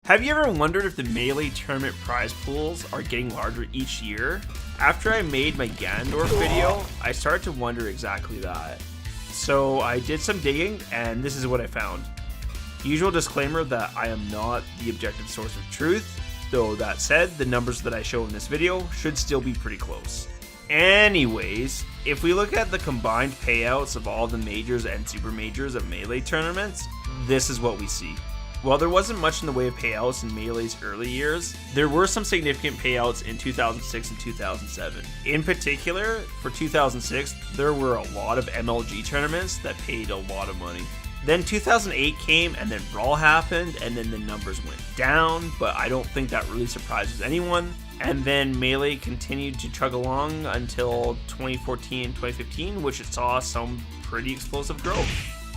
Have you ever wondered if the Melee tournament prize pools are getting larger each year? After I made my Ganondorf video, I started to wonder exactly that. So I did some digging, and this is what I found. Usual disclaimer that I am not the objective source of truth, though that said, the numbers that I show in this video should still be pretty close. Anyways, if we look at the combined payouts of all the majors and super majors of Melee tournaments, this is what we see. While there wasn't much in the way of payouts in Melee's early years, there were some significant payouts in 2006 and 2007. In particular, for 2006, there were a lot of MLG tournaments that paid a lot of money. Then 2008 came, and then Brawl happened, and then the numbers went down, but I don't think that really surprises anyone. And then Melee continued to chug along until 2014 and 2015, which it saw some pretty explosive growth.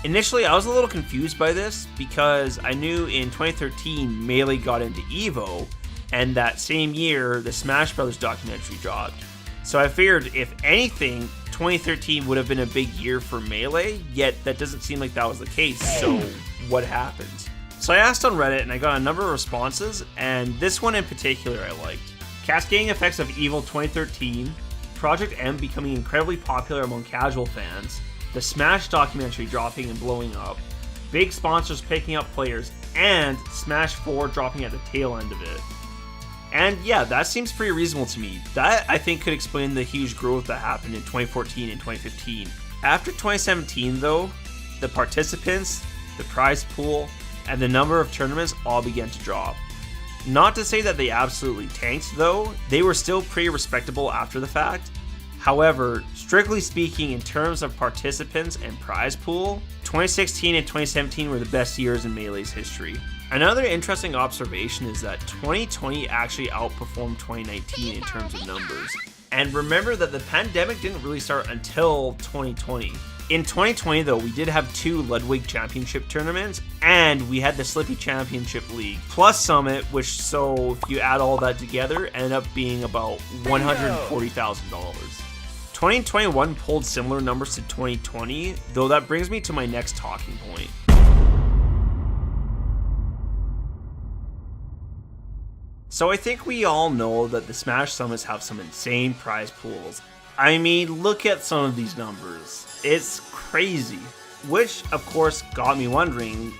Initially, I was a little confused by this because I knew in 2013 Melee got into EVO, and that same year the Smash Brothers documentary dropped. So I figured if anything, 2013 would have been a big year for Melee, yet that doesn't seem like that was the case, so what happened? So I asked on Reddit and I got a number of responses, and this one in particular I liked. Cascading effects of EVO 2013, Project M becoming incredibly popular among casual fans, the Smash documentary dropping and blowing up, big sponsors picking up players, and Smash 4 dropping at the tail end of it. And yeah, that seems pretty reasonable to me. That, I think, could explain the huge growth that happened in 2014 and 2015. After 2017, though, the participants, the prize pool, and the number of tournaments all began to drop. Not to say that they absolutely tanked, though, they were still pretty respectable after the fact. However, strictly speaking, in terms of participants and prize pool, 2016 and 2017 were the best years in Melee's history. Another interesting observation is that 2020 actually outperformed 2019 in terms of numbers. And remember that the pandemic didn't really start until 2020. In 2020 though, we did have 2 Ludwig Championship tournaments, and we had the Slippy Championship League, plus Summit, which, so if you add all that together, ended up being about $140,000. 2021 pulled similar numbers to 2020, though that brings me to my next talking point. So I think we all know that the Smash Summits have some insane prize pools. I mean, look at some of these numbers. It's crazy. Which, of course, got me wondering,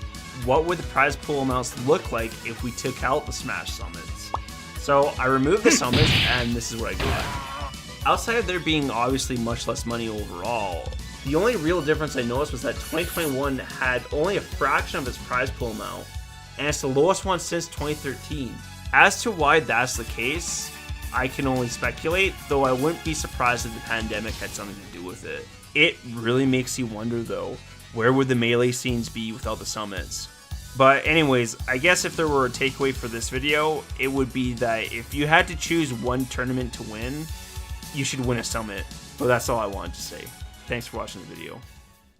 what would the prize pool amounts look like if we took out the Smash Summits? So I removed the Summits, and this is what I got. Outside of there being obviously much less money overall, the only real difference I noticed was that 2021 had only a fraction of its prize pool amount, and it's the lowest one since 2013. As to why that's the case, I can only speculate, though I wouldn't be surprised if the pandemic had something to do with it. It really makes you wonder though, where would the Melee scenes be without the summits? But anyways, I guess if there were a takeaway for this video, it would be that if you had to choose one tournament to win, you should win a summit. But that's all I wanted to say. Thanks for watching the video.